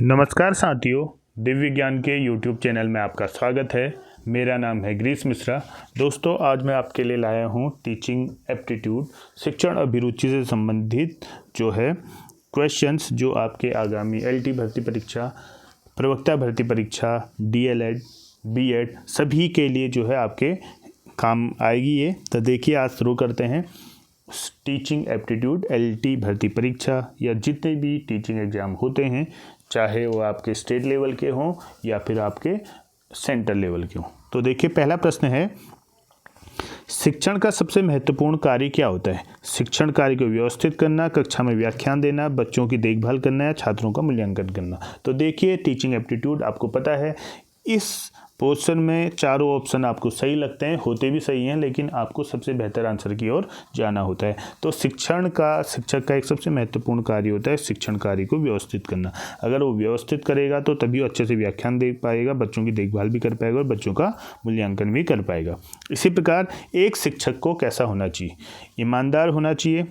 नमस्कार साथियों, दिव्य ज्ञान के YouTube चैनल में आपका स्वागत है। मेरा नाम है गिरीश मिश्रा। दोस्तों, आज मैं आपके लिए लाया हूँ टीचिंग एप्टीट्यूड शिक्षण अभिरुचि से संबंधित जो है क्वेश्चंस, जो आपके आगामी LT भर्ती परीक्षा, प्रवक्ता भर्ती परीक्षा, DLED, BEd सभी के लिए जो है आपके काम आएगी ये। तो देखिए, आज शुरू करते हैं। टीचिंग एप्टीट्यूड LT भर्ती परीक्षा या जितने भी टीचिंग एग्ज़ाम होते हैं, चाहे वो आपके स्टेट लेवल के हों या फिर आपके सेंटर लेवल के हों। तो देखिए, पहला प्रश्न है, शिक्षण का सबसे महत्वपूर्ण कार्य क्या होता है? शिक्षण कार्य को व्यवस्थित करना, कक्षा में व्याख्यान देना, बच्चों की देखभाल करना या छात्रों का मूल्यांकन करना। तो देखिए, टीचिंग एप्टीट्यूड आपको पता है, इस पोर्शन में चारों ऑप्शन आपको सही लगते हैं, होते भी सही हैं, लेकिन आपको सबसे बेहतर आंसर की ओर जाना होता है। तो शिक्षक का एक सबसे महत्वपूर्ण कार्य होता है शिक्षण कार्य को व्यवस्थित करना। अगर वो व्यवस्थित करेगा तो तभी वो अच्छे से व्याख्यान दे पाएगा, बच्चों की देखभाल भी कर पाएगा और बच्चों का मूल्यांकन भी कर पाएगा। इसी प्रकार एक शिक्षक को कैसा होना चाहिए? ईमानदार होना चाहिए,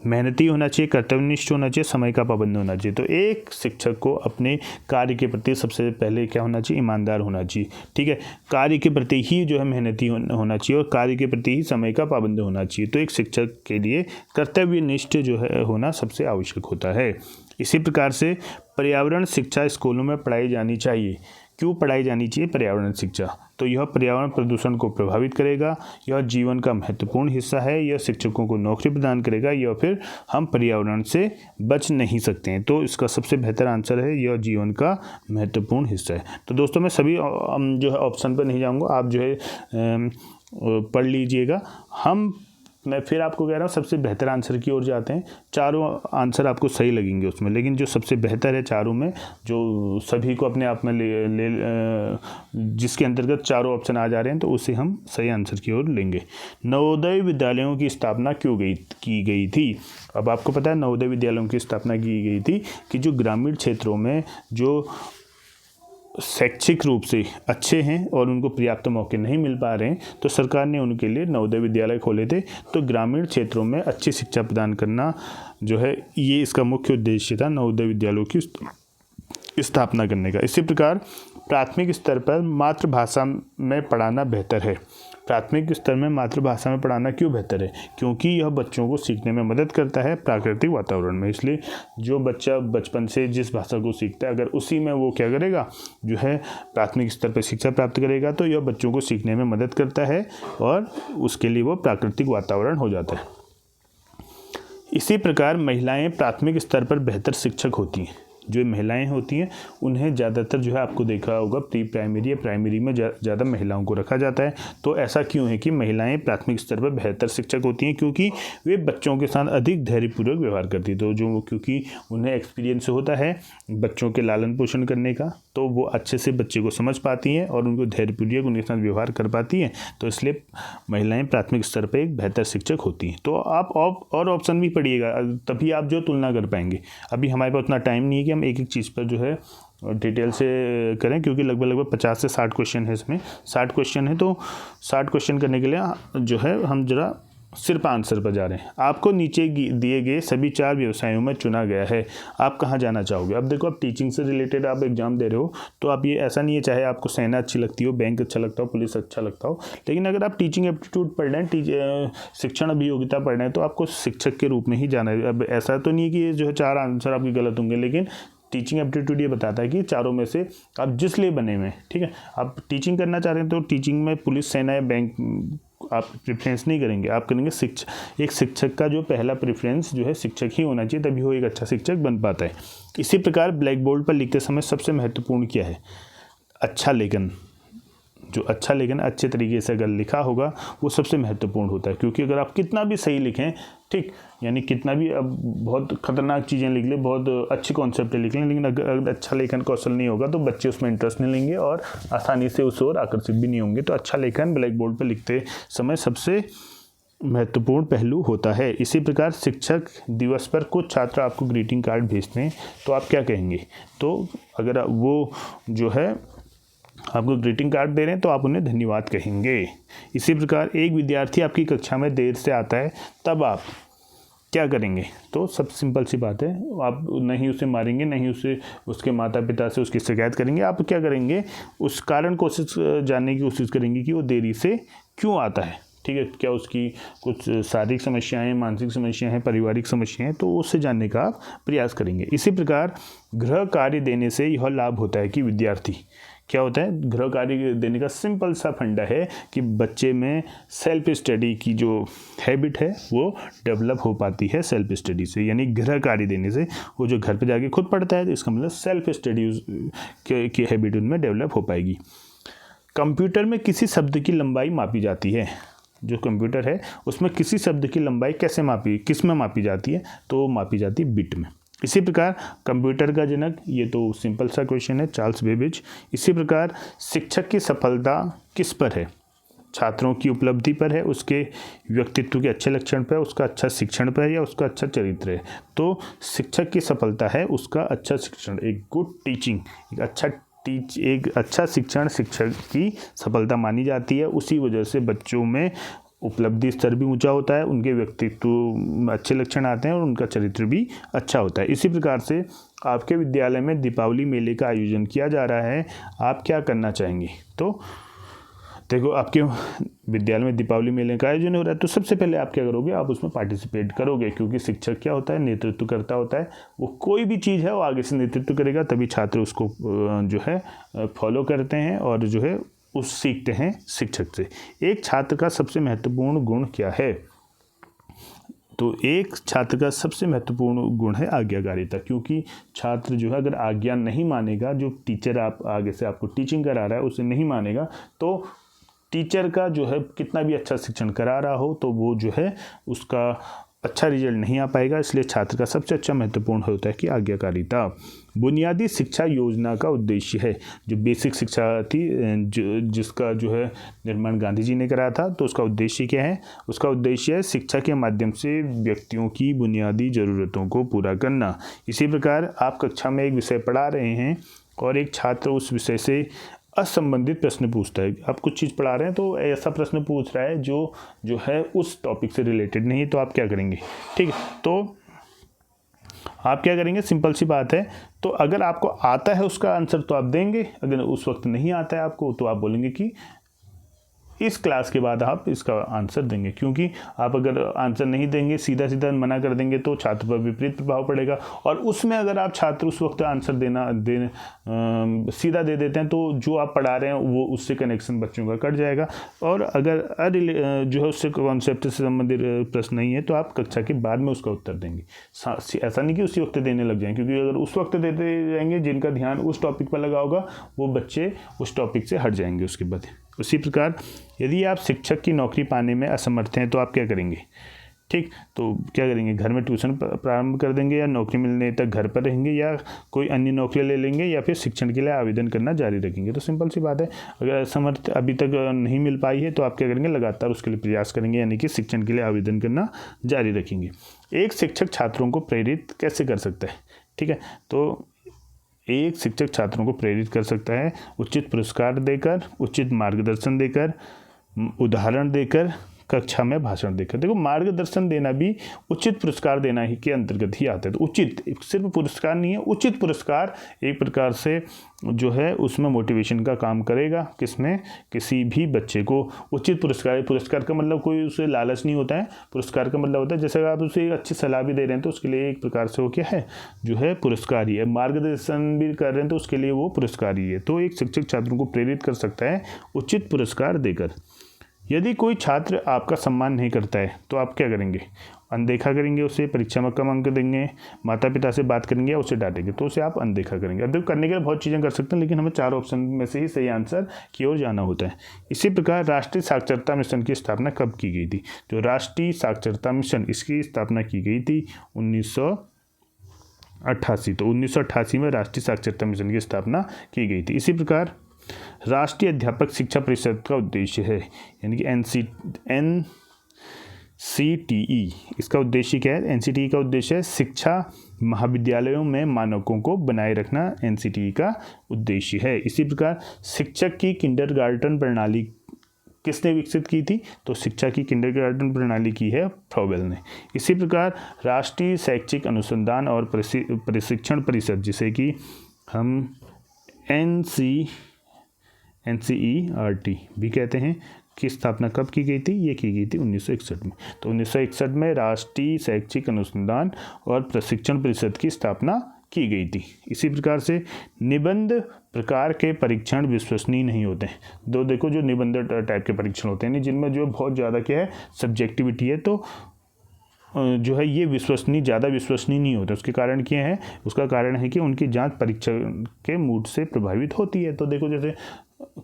मेहनती होना चाहिए, कर्तव्यनिष्ठ होना चाहिए, समय का पाबंद होना चाहिए। तो एक शिक्षक को अपने कार्य के प्रति सबसे पहले क्या होना चाहिए? ईमानदार होना चाहिए। ठीक है, कार्य के प्रति ही जो है मेहनती होना चाहिए और कार्य के प्रति ही समय का पाबंद होना चाहिए। तो एक शिक्षक के लिए कर्तव्यनिष्ठ जो है होना सबसे आवश्यक होता है। इसी प्रकार से पर्यावरण शिक्षा स्कूलों में पढ़ाई जानी चाहिए। क्यों पढ़ाई जानी चाहिए पर्यावरण शिक्षा? तो यह पर्यावरण प्रदूषण को प्रभावित करेगा, यह जीवन का महत्वपूर्ण हिस्सा है, यह शिक्षकों को नौकरी प्रदान करेगा, या फिर हम पर्यावरण से बच नहीं सकते हैं। तो इसका सबसे बेहतर आंसर है, यह जीवन का महत्वपूर्ण हिस्सा है। तो दोस्तों, मैं सभी जो है ऑप्शन पर नहीं जाऊँगा, आप जो है पढ़ लीजिएगा। मैं फिर आपको कह रहा हूँ, सबसे बेहतर आंसर की ओर जाते हैं। चारों आंसर आपको सही लगेंगे उसमें, लेकिन जो सबसे बेहतर है चारों में, जो सभी को अपने आप में जिसके अंतर्गत चारों ऑप्शन आ जा रहे हैं, तो उसे हम सही आंसर की ओर लेंगे। नवोदय विद्यालयों की स्थापना क्यों की गई थी? अब आपको पता है, नवोदय विद्यालयों की स्थापना की गई थी कि जो ग्रामीण क्षेत्रों में जो शैक्षिक रूप से अच्छे हैं और उनको पर्याप्त मौके नहीं मिल पा रहे हैं, तो सरकार ने उनके लिए नवोदय विद्यालय खोले थे। तो ग्रामीण क्षेत्रों में अच्छी शिक्षा प्रदान करना जो है, ये इसका मुख्य उद्देश्य था, नवोदय विद्यालयों की स्थापना करने का। इसी प्रकार प्राथमिक स्तर पर मातृभाषा में पढ़ाना बेहतर है। प्राथमिक स्तर में मातृभाषा में पढ़ाना क्यों बेहतर है? क्योंकि यह बच्चों को सीखने में मदद करता है प्राकृतिक वातावरण में। इसलिए जो बच्चा बचपन से जिस भाषा को सीखता है, अगर उसी में वो क्या करेगा, जो है प्राथमिक स्तर पर शिक्षा प्राप्त करेगा, तो यह बच्चों को सीखने में मदद करता है और उसके लिए वो प्राकृतिक वातावरण हो जाता है। इसी प्रकार महिलाएं प्राथमिक स्तर पर बेहतर शिक्षक होती हैं। जो महिलाएं होती हैं उन्हें ज़्यादातर जो है, आपको देखा होगा, प्री प्राइमरी या प्राइमरी में ज़्यादा महिलाओं को रखा जाता है। तो ऐसा क्यों है कि महिलाएं प्राथमिक स्तर पर बेहतर शिक्षक होती हैं? क्योंकि वे बच्चों के साथ अधिक धैर्यपूर्वक व्यवहार करती है। तो क्योंकि उन्हें एक्सपीरियंस होता है बच्चों के लालन पोषण करने का, तो वो अच्छे से बच्चे को समझ पाती हैं और उनको धैर्यपूर्वक उनके साथ व्यवहार कर पाती हैं। तो इसलिए महिलाएं प्राथमिक स्तर पर एक बेहतर शिक्षक होती हैं। तो आप और ऑप्शन भी पढ़िएगा, तभी आप जो तुलना कर पाएंगे। अभी हमारे पास उतना टाइम नहीं है कि हम एक एक चीज़ पर जो है डिटेल से करें, क्योंकि लगभग 50 से 60 क्वेश्चन है इसमें। 60 क्वेश्चन है, तो 60 क्वेश्चन करने के लिए जो है हम जरा सिर्फ आंसर पर जा रहे हैं। आपको नीचे दिए गए सभी 4 व्यवसायों में चुना गया है, आप कहाँ जाना चाहोगे? अब देखो, आप टीचिंग से रिलेटेड आप एग्जाम दे रहे हो, तो आप ये ऐसा नहीं है, चाहे आपको सेना अच्छी लगती हो, बैंक अच्छा लगता हो, पुलिस अच्छा लगता हो, लेकिन अगर आप टीचिंग एप्टीट्यूड पढ़ रहे हैं, शिक्षण अभियोगिता पढ़ रहे हैं, तो आपको शिक्षक के रूप में ही जाना है। अब ऐसा तो नहीं कि ये जो है 4 आंसर आपके गलत होंगे, लेकिन टीचिंग एप्टीट्यूड ये बताता है कि चारों में से आप जिस लिए बने हुए हैं, ठीक है, आप टीचिंग करना चाह रहे हैं, तो टीचिंग में पुलिस, सेना या बैंक आप प्रेफरेंस नहीं करेंगे, आप करेंगे शिक्षक। एक शिक्षक का जो पहला प्रेफरेंस जो है शिक्षक ही होना चाहिए, तभी वो एक अच्छा शिक्षक बन पाता है। इसी प्रकार ब्लैक बोर्ड पर लिखते समय सबसे महत्वपूर्ण क्या है? अच्छा लेखन। जो अच्छा लेखन अच्छे तरीके से अगर लिखा होगा, वो सबसे महत्वपूर्ण होता है। क्योंकि अगर आप कितना भी सही लिखें, ठीक, यानी कितना भी अब बहुत खतरनाक चीज़ें लिख लें, बहुत अच्छी कॉन्सेप्ट लिख लें, लेकिन अगर अच्छा लेखन कौशल नहीं होगा, तो बच्चे उसमें इंटरेस्ट नहीं लेंगे और आसानी से उस ओर आकर्षित भी नहीं होंगे। तो अच्छा लेखन ब्लैक बोर्ड पर लिखते समय सबसे महत्वपूर्ण पहलू होता है। इसी प्रकार शिक्षक दिवस पर कुछ छात्र आपको ग्रीटिंग कार्ड भेजते हैं, तो आप क्या कहेंगे? तो अगर वो जो है आपको ग्रीटिंग कार्ड दे रहे हैं, तो आप उन्हें धन्यवाद कहेंगे। इसी प्रकार एक विद्यार्थी आपकी कक्षा में देर से आता है, तब आप क्या करेंगे? तो सब सिंपल सी बात है, आप नहीं उसे मारेंगे, नहीं उसे उसके माता पिता से उसकी शिकायत करेंगे। आप क्या करेंगे? उस कारण कोशिश जानने की कोशिश करेंगे कि वो देरी से क्यों आता है। ठीक है, क्या उसकी कुछ शारीरिक समस्याएं, मानसिक समस्याएं हैं, पारिवारिक समस्याएं हैं, तो उससे जानने का आप प्रयास करेंगे। इसी प्रकार गृह कार्य देने से यह लाभ होता है कि विद्यार्थी क्या होता है, गृह कार्य देने का सिंपल सा फंडा है कि बच्चे में सेल्फ स्टडी की जो हैबिट है वो डेवलप हो पाती है सेल्फ स्टडी से, यानी गृह कार्य देने से। वो जो घर पे जाके खुद पढ़ता है, तो इसका मतलब सेल्फ स्टडी की हैबिट उनमें डेवलप हो पाएगी। कंप्यूटर में किसी शब्द की लंबाई मापी जाती है। जो कंप्यूटर है उसमें किसी शब्द की लंबाई किस में मापी जाती है? तो मापी जाती है बिट में। इसी प्रकार कंप्यूटर का जनक, ये तो सिंपल सा क्वेश्चन है, चार्ल्स बेबेज। इसी प्रकार शिक्षक की सफलता किस पर है? छात्रों की उपलब्धि पर है, उसके व्यक्तित्व के अच्छे लक्षण पर, उसका अच्छा शिक्षण पर, या उसका अच्छा चरित्र है। तो शिक्षक की सफलता है उसका अच्छा शिक्षण, एक गुड टीचिंग, एक अच्छा शिक्षण शिक्षक की सफलता मानी जाती है। उसी वजह से बच्चों में उपलब्धि स्तर भी ऊंचा होता है, उनके व्यक्तित्व में अच्छे लक्षण आते हैं और उनका चरित्र भी अच्छा होता है। इसी प्रकार से आपके विद्यालय में दीपावली मेले का आयोजन किया जा रहा है, आप क्या करना चाहेंगे? तो देखो, आपके विद्यालय में दीपावली मेले का आयोजन हो रहा है, तो सबसे पहले आप क्या करोगे? आप उसमें पार्टिसिपेट करोगे, क्योंकि शिक्षक क्या होता है, नेतृत्व करता होता है। वो कोई भी चीज़ है वो आगे से नेतृत्व करेगा, तभी छात्र उसको जो है फॉलो करते हैं और जो है उस सीखते हैं शिक्षक से। एक छात्र का सबसे महत्वपूर्ण गुण क्या है? तो एक छात्र का सबसे महत्वपूर्ण गुण है आज्ञाकारिता, क्योंकि छात्र जो है अगर आज्ञा नहीं मानेगा, जो टीचर आप आगे से आपको टीचिंग करा रहा है उसे नहीं मानेगा, तो टीचर का जो है कितना भी अच्छा शिक्षण करा रहा हो तो वो जो है उसका अच्छा रिजल्ट नहीं आ पाएगा। इसलिए छात्र का सबसे अच्छा महत्वपूर्ण होता है कि आज्ञाकारिता। बुनियादी शिक्षा योजना का उद्देश्य है, जो बेसिक शिक्षा थी जिसका जो है निर्माण गांधी जी ने कराया था, तो उसका उद्देश्य क्या है? उसका उद्देश्य है शिक्षा के माध्यम से व्यक्तियों की बुनियादी ज़रूरतों को पूरा करना। इसी प्रकार आप कक्षा में एक विषय पढ़ा रहे हैं और एक छात्र उस विषय से असंबंधित प्रश्न पूछता है। आप कुछ चीज़ पढ़ा रहे हैं तो ऐसा प्रश्न पूछ रहा है जो है उस टॉपिक से रिलेटेड नहीं है, तो आप क्या करेंगे? ठीक है, तो आप क्या करेंगे? सिंपल सी बात है, तो अगर आपको आता है उसका आंसर तो आप देंगे, अगर उस वक्त नहीं आता है आपको तो आप बोलेंगे कि इस क्लास के बाद आप इसका आंसर देंगे। क्योंकि आप अगर आंसर नहीं देंगे, सीधा सीधा मना कर देंगे, तो छात्र पर विपरीत प्रभाव पड़ेगा। और उसमें अगर आप छात्र उस वक्त आंसर सीधा दे देते हैं, तो जो आप पढ़ा रहे हैं वो उससे कनेक्शन बच्चों का कट जाएगा। और अगर जो है उससे कॉन्सेप्ट से संबंधित प्रश्न नहीं है, तो आप कक्षा के बाद में उसका उत्तर देंगे। ऐसा नहीं कि उसी वक्त देने लग जाएं, क्योंकि अगर उस वक्त देते जाएंगे, जिनका ध्यान उस टॉपिक पर लगा होगा वो बच्चे उस टॉपिक से हट जाएंगे उसके बाद। उसी प्रकार यदि आप शिक्षक की नौकरी पाने में असमर्थ हैं तो आप क्या करेंगे? ठीक, तो क्या करेंगे? घर में ट्यूशन प्रारंभ कर देंगे, या नौकरी मिलने तक घर पर रहेंगे, या कोई अन्य नौकरी ले लेंगे, या फिर शिक्षण के लिए आवेदन करना जारी रखेंगे। तो सिंपल सी बात है, अगर असमर्थ अभी तक नहीं मिल पाई है तो आप क्या करेंगे? लगातार उसके लिए प्रयास करेंगे, यानी कि शिक्षण के लिए आवेदन करना जारी रखेंगे। एक शिक्षक छात्रों को प्रेरित कैसे कर सकता है? ठीक है, तो एक शिक्षक छात्रों को प्रेरित कर सकता है उचित पुरस्कार देकर, उचित मार्गदर्शन देकर, उदाहरण देकर, कक्षा में भाषण देकर। देखो, मार्गदर्शन देना भी उचित पुरस्कार देना ही के अंतर्गत ही आता है। तो उचित सिर्फ पुरस्कार नहीं है, उचित पुरस्कार एक प्रकार से जो है उसमें मोटिवेशन का काम करेगा। किसमें? किसी भी बच्चे को उचित पुरस्कार का मतलब कोई उसे लालच नहीं होता है। पुरस्कार का मतलब होता है जैसे आप उसे एक अच्छी सलाह भी दे रहे हैं तो उसके लिए एक प्रकार से वो क्या है, जो है पुरस्कार ही है। मार्गदर्शन भी कर रहे हैं तो उसके लिए वो पुरस्कार ही है। तो एक शिक्षक छात्रों को प्रेरित कर सकता है उचित पुरस्कार देकर। यदि कोई छात्र आपका सम्मान नहीं करता है तो आप क्या करेंगे? अनदेखा करेंगे, उसे परीक्षा में कम अंक देंगे, माता पिता से बात करेंगे या उसे डांटेंगे, तो उसे आप अनदेखा करेंगे। अब देखो, करने के लिए बहुत चीज़ें कर सकते हैं, लेकिन हमें 4 ऑप्शन में से ही सही आंसर की ओर जाना होता है। इसी प्रकार राष्ट्रीय साक्षरता मिशन की स्थापना कब की गई थी? जो राष्ट्रीय साक्षरता मिशन, इसकी स्थापना की गई थी 1988। तो 1988 में राष्ट्रीय साक्षरता मिशन की स्थापना की गई थी। इसी प्रकार राष्ट्रीय अध्यापक शिक्षा परिषद का उद्देश्य है, यानी कि NCTE, इसका उद्देश्य क्या है? NCTE का उद्देश्य है शिक्षा महाविद्यालयों में मानकों को बनाए रखना, NCTE का उद्देश्य है। इसी प्रकार शिक्षक की किंडरगार्टन प्रणाली किसने विकसित की थी? तो शिक्षा की किंडरगार्टन प्रणाली की है फ्रॉबेल ने। इसी प्रकार राष्ट्रीय शैक्षिक अनुसंधान और प्रशिक्षण परिषद, जिसे कि हम NCERT भी कहते हैं, की स्थापना कब की गई थी? ये की गई थी 1961 में। तो 1961 में राष्ट्रीय शैक्षिक अनुसंधान और प्रशिक्षण परिषद की स्थापना की गई थी। इसी प्रकार से निबंध प्रकार के परीक्षण विश्वसनीय नहीं होते हैं। देखो जो निबंध टाइप के परीक्षण होते हैं जिनमें जो बहुत ज़्यादा क्या है, सब्जेक्टिविटी है, तो जो है ये ज़्यादा विश्वसनीय नहीं होते। उसके कारण क्या है? उसका कारण है कि उनकी जांच परीक्षा के मूड से प्रभावित होती है। तो देखो जैसे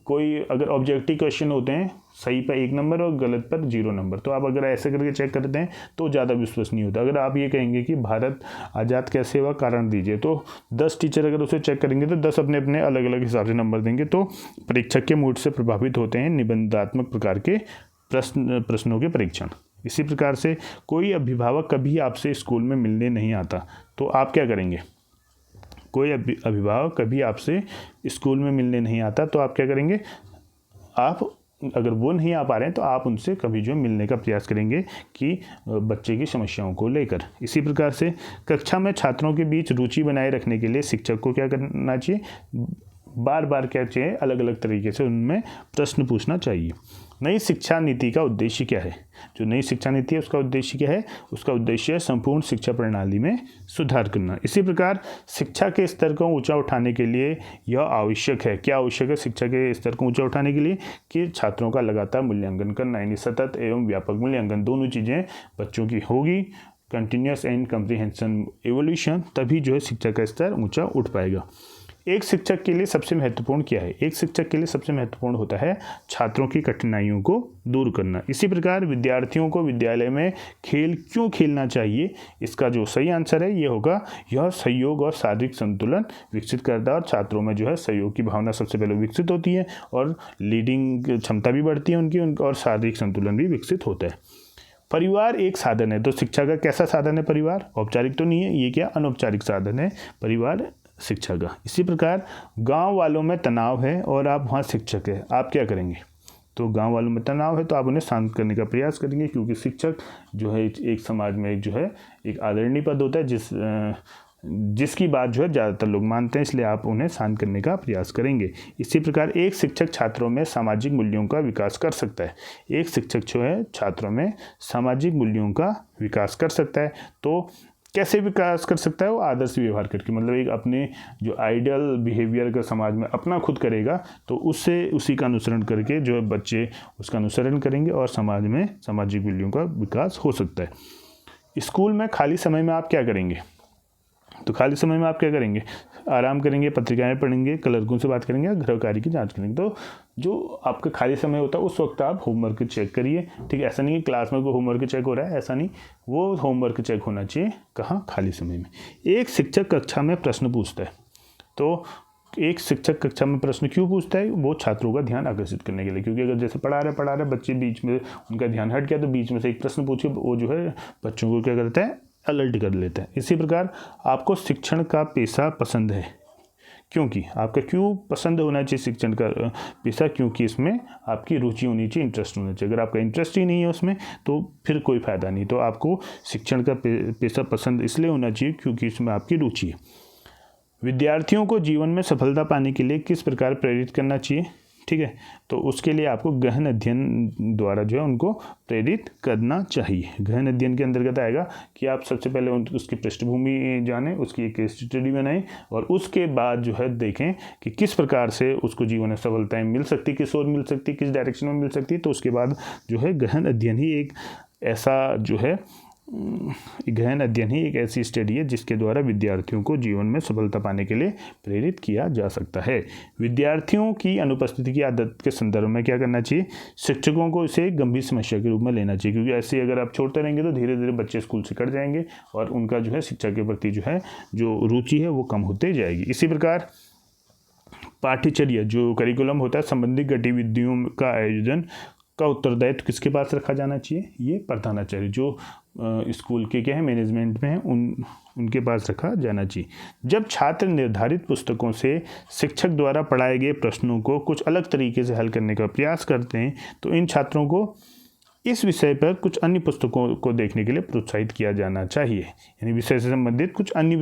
कोई अगर ऑब्जेक्टिव क्वेश्चन होते हैं, सही पर 1 नंबर और गलत पर 0 नंबर, तो आप अगर ऐसे करके चेक करते हैं तो ज़्यादा विश्वसनीय होता है। अगर आप ये कहेंगे कि भारत आज़ाद कैसे हुआ, कारण दीजिए, तो 10 टीचर अगर उसे चेक करेंगे तो 10 अपने अपने अलग अलग हिसाब से नंबर देंगे। तो परीक्षक के मूड से प्रभावित होते हैं निबंधात्मक प्रकार के प्रश्नों के परीक्षण। इसी प्रकार से कोई अभिभावक कभी आपसे स्कूल में मिलने नहीं आता, तो आप क्या करेंगे? कोई अभिभावक कभी आपसे स्कूल में मिलने नहीं आता, तो आप क्या करेंगे? आप अगर वो नहीं आ पा रहे हैं तो आप उनसे कभी जो मिलने का प्रयास करेंगे कि बच्चे की समस्याओं को लेकर। इसी प्रकार से कक्षा में छात्रों के बीच रुचि बनाए रखने के लिए शिक्षक को क्या करना चाहिए? बार बार क्या चाहिए? अलग अलग तरीके से उनमें प्रश्न पूछना चाहिए। नई शिक्षा नीति का उद्देश्य क्या है? जो नई शिक्षा नीति है उसका उद्देश्य क्या है? उसका उद्देश्य है संपूर्ण शिक्षा प्रणाली में सुधार करना। इसी प्रकार शिक्षा के स्तर को ऊंचा उठाने के लिए यह आवश्यक है। क्या आवश्यक है शिक्षा के स्तर को ऊंचा उठाने के लिए? कि छात्रों का लगातार मूल्यांकन करना, यानी सतत एवं व्यापक मूल्यांकन, दोनों चीज़ें बच्चों की होगी, कंटिन्यूस एंड कम्प्रीहेंशन एवोल्यूशन, तभी जो है शिक्षा का स्तर ऊँचा उठ पाएगा। एक शिक्षक के लिए सबसे महत्वपूर्ण क्या है? एक शिक्षक के लिए सबसे महत्वपूर्ण होता है छात्रों की कठिनाइयों को दूर करना। इसी प्रकार विद्यार्थियों को विद्यालय में खेल क्यों खेलना चाहिए? इसका जो सही आंसर है ये होगा, यह सहयोग और शारीरिक संतुलन विकसित करता है और छात्रों में जो है सहयोग की भावना सबसे पहले विकसित होती है और लीडिंग क्षमता भी बढ़ती है उनकी, और शारीरिक संतुलन भी विकसित होता है। परिवार एक साधन है, तो शिक्षा का कैसा साधन है? परिवार औपचारिक तो नहीं है, ये क्या अनौपचारिक साधन है परिवार शिक्षा का। इसी प्रकार गांव वालों में तनाव है और आप वहाँ शिक्षक है, आप क्या करेंगे? तो गांव वालों में तनाव है तो आप उन्हें शांत करने का प्रयास करेंगे, क्योंकि शिक्षक जो है एक समाज में एक जो है एक आदरणीय पद होता है जिसकी बात जो है ज़्यादातर लोग मानते हैं, इसलिए आप उन्हें शांत करने का प्रयास करेंगे। इसी प्रकार एक शिक्षक छात्रों में सामाजिक मूल्यों का विकास कर सकता है। एक शिक्षक जो है छात्रों में सामाजिक मूल्यों का विकास कर सकता है। तो कैसे विकास कर सकता है? वो आदर्श व्यवहार करके, मतलब एक अपने जो आइडियल बिहेवियर का समाज में अपना खुद करेगा, तो उससे उसी का अनुसरण करके जो है बच्चे उसका अनुसरण करेंगे और समाज में सामाजिक मूल्यों का विकास हो सकता है। स्कूल में खाली समय में आप क्या करेंगे? तो खाली समय में आप क्या करेंगे? आराम करेंगे, पत्रिकाएं पढ़ेंगे, कलर्कों से बात करेंगे, गृह कार्य की जांच करेंगे। तो जो आपका खाली समय होता है उस वक्त आप होमवर्क चेक करिए, ठीक है? ऐसा नहीं कि क्लास में कोई होमवर्क चेक हो रहा है, ऐसा नहीं, वो होमवर्क चेक होना चाहिए कहाँ? खाली समय में। एक शिक्षक कक्षा में प्रश्न पूछता है, तो एक शिक्षक कक्षा में प्रश्न क्यों पूछता है? वो छात्रों का ध्यान आकर्षित करने के लिए, क्योंकि अगर जैसे पढ़ा रहे बच्चे बीच में उनका ध्यान हट गया तो बीच में से एक प्रश्न पूछे, वो जो है बच्चों को क्या करता है? अलर्ट कर लेता है। इसी प्रकार आपको शिक्षण का पेशा पसंद है, क्योंकि आपका क्यों पसंद होना चाहिए शिक्षण का पेशा? क्योंकि इसमें आपकी रुचि होनी चाहिए, इंटरेस्ट होना चाहिए। अगर आपका इंटरेस्ट ही नहीं है उसमें तो फिर कोई फ़ायदा नहीं। तो आपको शिक्षण का पेशा पसंद इसलिए होना चाहिए क्योंकि इसमें आपकी रुचि है। विद्यार्थियों को जीवन में सफलता पाने के लिए किस प्रकार प्रेरित करना चाहिए? ठीक है, तो उसके लिए आपको गहन अध्ययन द्वारा जो है उनको प्रेरित करना चाहिए। गहन अध्ययन के अंतर्गत आएगा कि आप सबसे पहले उसकी पृष्ठभूमि जानें, उसकी एक केस स्टडी बनाएं और उसके बाद जो है देखें कि किस प्रकार से उसको जीवन में सफलताएं मिल सकती, किस ओर मिल सकती, किस डायरेक्शन में मिल सकती। तो उसके बाद जो है गहन अध्ययन ही एक ऐसा जो है गहन अध्ययन ही एक ऐसी स्टडी है जिसके द्वारा विद्यार्थियों को जीवन में सफलता पाने के लिए प्रेरित किया जा सकता है। विद्यार्थियों की अनुपस्थिति की आदत के संदर्भ में क्या करना चाहिए? शिक्षकों को इसे गंभीर समस्या के रूप में लेना चाहिए, क्योंकि ऐसे अगर आप छोड़ते रहेंगे तो धीरे धीरे बच्चे स्कूल से कट जाएंगे और उनका जो है शिक्षा के प्रति जो है जो रुचि है वो कम होते जाएगी। इसी प्रकार पाठ्यचर्या जो करिकुलम होता है, संबंधित गतिविधियों का आयोजन का उत्तरदायित्व किसके पास रखा जाना चाहिए? ये प्रधानाचार्य जो स्कूल के क्या है मैनेजमेंट में हैं उनके पास रखा जाना चाहिए। जब छात्र निर्धारित पुस्तकों से शिक्षक द्वारा पढ़ाए गए प्रश्नों को कुछ अलग तरीके से हल करने का प्रयास करते हैं तो इन छात्रों को इस विषय पर कुछ अन्य पुस्तकों को देखने के लिए प्रोत्साहित किया जाना चाहिए। यानी विषय से संबंधित कुछ अन्य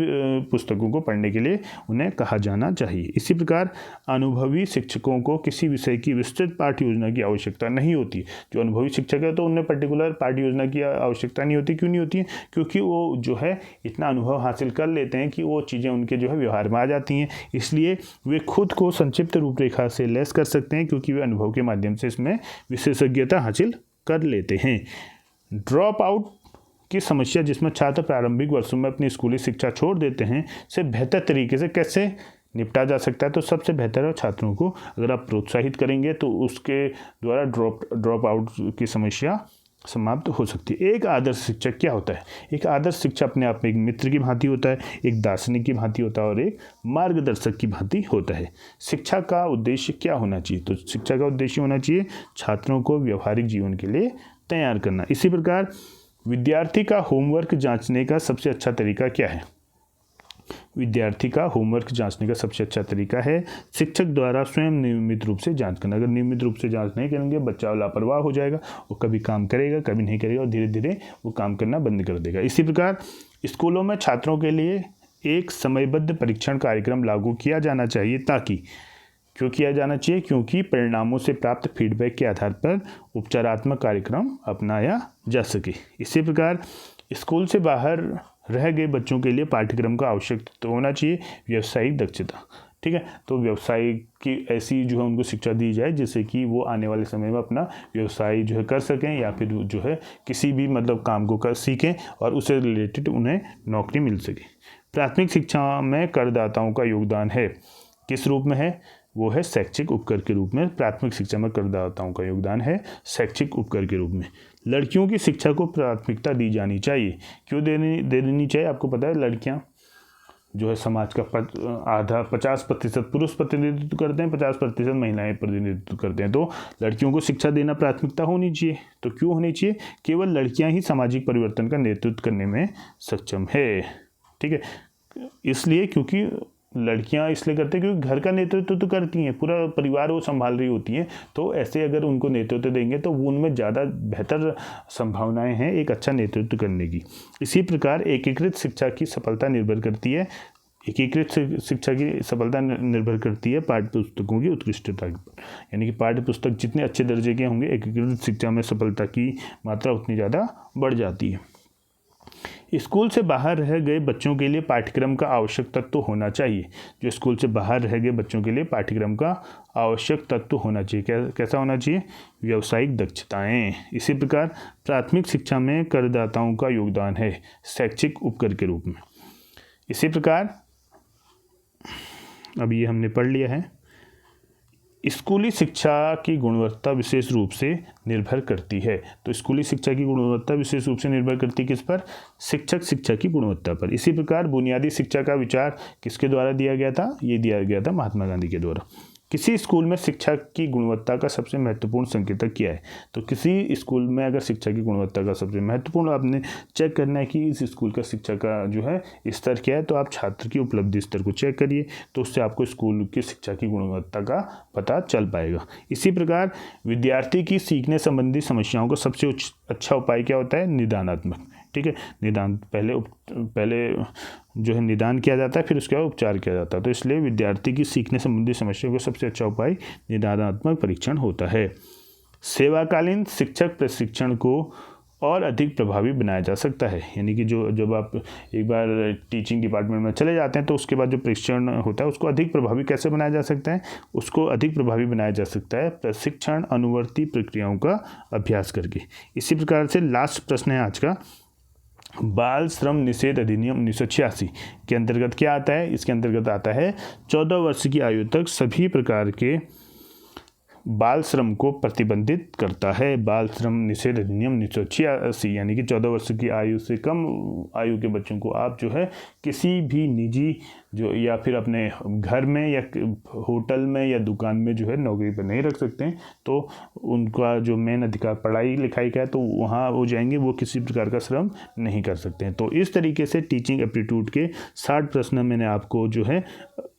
पुस्तकों को पढ़ने के लिए उन्हें कहा जाना चाहिए। इसी प्रकार अनुभवी शिक्षकों को किसी विषय की विस्तृत पाठ्य योजना की आवश्यकता नहीं होती। जो अनुभवी शिक्षक है तो उन्हें पर्टिकुलर पाठ्य योजना की आवश्यकता नहीं होती। क्यों नहीं होती है? क्योंकि वो जो है इतना अनुभव हासिल कर लेते हैं कि वो चीज़ें उनके जो है व्यवहार में आ जाती हैं। इसलिए वे खुद को संक्षिप्त रूपरेखा से लैस कर सकते हैं क्योंकि वे अनुभव के माध्यम से इसमें विशेषज्ञता हासिल कर लेते हैं। ड्रॉप आउट की समस्या जिसमें छात्र प्रारंभिक वर्षों में अपनी स्कूली शिक्षा छोड़ देते हैं से बेहतर तरीके से कैसे निपटा जा सकता है? तो सबसे बेहतर है छात्रों को अगर आप प्रोत्साहित करेंगे तो उसके द्वारा ड्रॉप आउट की समस्या समाप्त हो सकती है। एक आदर्श शिक्षक क्या होता है? एक आदर्श शिक्षक अपने आप में एक मित्र की भांति होता है, एक दार्शनिक की भांति होता है और एक मार्गदर्शक की भांति होता है। शिक्षा का उद्देश्य क्या होना चाहिए? तो शिक्षा का उद्देश्य होना चाहिए छात्रों को व्यवहारिक जीवन के लिए तैयार करना। इसी प्रकार विद्यार्थी का होमवर्क जांचने का सबसे अच्छा तरीका क्या है? विद्यार्थी का होमवर्क जांचने का सबसे अच्छा तरीका है शिक्षक द्वारा स्वयं नियमित रूप से जांच करना। अगर नियमित रूप से जांच नहीं करेंगे बच्चा लापरवाह हो जाएगा, वो कभी काम करेगा कभी नहीं करेगा और धीरे धीरे वो काम करना बंद कर देगा। इसी प्रकार स्कूलों में छात्रों के लिए एक समयबद्ध परीक्षण कार्यक्रम लागू किया जाना चाहिए ताकि क्यों किया जाना चाहिए? क्योंकि परिणामों से प्राप्त फीडबैक के आधार पर उपचारात्मक कार्यक्रम अपनाया जा सके। इसी प्रकार स्कूल से बाहर रह गए बच्चों के लिए पाठ्यक्रम का आवश्यक तो होना चाहिए व्यावसायिक दक्षता। ठीक है, तो व्यवसाय की ऐसी जो है उनको शिक्षा दी जाए जिससे कि वो आने वाले समय में अपना व्यवसाय जो है कर सकें या फिर जो है किसी भी मतलब काम को कर सीखें और उससे रिलेटेड उन्हें नौकरी मिल सके। प्राथमिक शिक्षा में करदाताओं का योगदान है, किस रूप में है? वो है शैक्षिक उपकर के रूप में। प्राथमिक शिक्षा में करदाताओं का योगदान है शैक्षिक उपकर के रूप में। लड़कियों की शिक्षा को प्राथमिकता दी जानी चाहिए। क्यों देनी चाहिए? आपको पता है लड़कियां जो है समाज का आधा 50% पुरुष प्रतिनिधित्व करते हैं, 50% महिलाएं प्रतिनिधित्व करते हैं। तो लड़कियों को शिक्षा देना प्राथमिकता होनी चाहिए। तो क्यों होनी चाहिए? केवल लड़कियां ही सामाजिक परिवर्तन का नेतृत्व करने में सक्षम है। ठीक है, इसलिए क्योंकि लड़कियां इसलिए करते हैं क्योंकि घर का नेतृत्व तो करती हैं, पूरा परिवार वो संभाल रही होती हैं। तो ऐसे अगर उनको नेतृत्व देंगे तो उनमें ज़्यादा बेहतर संभावनाएं हैं एक अच्छा नेतृत्व करने की। इसी प्रकार एकीकृत शिक्षा की सफलता निर्भर करती है पाठ्य पुस्तकों की उत्कृष्टता पर। यानी कि पाठ्य पुस्तक जितने अच्छे दर्जे के होंगे एकीकृत शिक्षा में सफलता की मात्रा उतनी ज़्यादा बढ़ जाती है। स्कूल से बाहर रह गए बच्चों के लिए पाठ्यक्रम का आवश्यक तत्व होना चाहिए। जो स्कूल से बाहर रह गए बच्चों के लिए पाठ्यक्रम का आवश्यक तत्व होना चाहिए। कैसा होना चाहिए? व्यावसायिक दक्षताएं। इसी प्रकार प्राथमिक शिक्षा में करदाताओं का योगदान है शैक्षिक उपकर के रूप में। इसी प्रकार अब ये हमने पढ़ लिया है। स्कूली शिक्षा की गुणवत्ता विशेष रूप से निर्भर करती है। तो स्कूली शिक्षा की गुणवत्ता विशेष रूप से निर्भर करती है किस पर? शिक्षक शिक्षा की गुणवत्ता पर। इसी प्रकार बुनियादी शिक्षा का विचार किसके द्वारा दिया गया था? ये दिया गया था महात्मा गांधी के द्वारा। किसी स्कूल में शिक्षा की गुणवत्ता का सबसे महत्वपूर्ण संकेतक क्या है? तो किसी स्कूल में अगर शिक्षा की गुणवत्ता का सबसे महत्वपूर्ण आपने चेक करना है कि इस स्कूल का शिक्षा का जो है स्तर क्या है, तो आप छात्र की उपलब्धि स्तर को चेक करिए, तो उससे आपको स्कूल की शिक्षा की गुणवत्ता का पता चल पाएगा। इसी प्रकार विद्यार्थी की सीखने संबंधी समस्याओं का सबसे अच्छा उपाय क्या होता है? निदानात्मक। ठीक है, निदान पहले जो है निदान किया जाता है, फिर उसके बाद उपचार किया जाता है। तो इसलिए विद्यार्थी की सीखने संबंधी समस्याओं का सबसे अच्छा उपाय निदानात्मक परीक्षण होता है। सेवाकालीन शिक्षक प्रशिक्षण को और अधिक प्रभावी बनाया जा सकता है। यानी कि जब आप एक बार टीचिंग डिपार्टमेंट में चले जाते हैं तो उसके बाद जो प्रशिक्षण होता है उसको अधिक प्रभावी कैसे बनाया जा सकता है? उसको अधिक प्रभावी बनाया जा सकता है प्रशिक्षण अनुवर्ती प्रक्रियाओं का अभ्यास करके। इसी प्रकार से लास्ट प्रश्न है आज का, बाल श्रम निषेध अधिनियम 1986 के अंतर्गत क्या आता है? इसके अंतर्गत आता है 14 वर्ष की आयु तक सभी प्रकार के बाल श्रम को प्रतिबंधित करता है। बाल श्रम निषेध अधिनियम 1986 यानी कि 14 वर्ष की आयु से कम आयु के बच्चों को आप जो है किसी भी निजी जो या फिर अपने घर में या होटल में या दुकान में जो है नौकरी पर नहीं रख सकते हैं। तो उनका जो मेन अधिकार पढ़ाई लिखाई का है तो वहाँ हो जाएंगे, वो किसी प्रकार का श्रम नहीं कर सकते हैं। तो इस तरीके से टीचिंग एप्टीट्यूड के 60 प्रश्न मैंने आपको जो है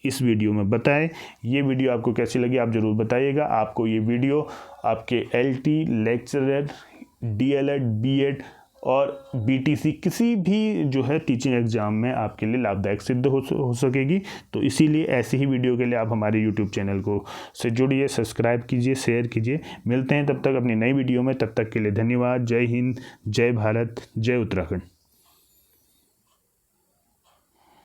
इस वीडियो में बताए। ये वीडियो आपको कैसी लगी आप ज़रूर बताइएगा। आपको ये वीडियो आपके LT लेक्चरर, DLED, BEd और BTC किसी भी जो है टीचिंग एग्ज़ाम में आपके लिए लाभदायक सिद्ध हो सकेगी। तो इसीलिए ऐसी ही वीडियो के लिए आप हमारे YouTube चैनल को से जुड़िए, सब्सक्राइब कीजिए, शेयर कीजिए। मिलते हैं तब तक अपनी नई वीडियो में। तब तक के लिए धन्यवाद। जय हिंद, जय भारत, जय उत्तराखंड।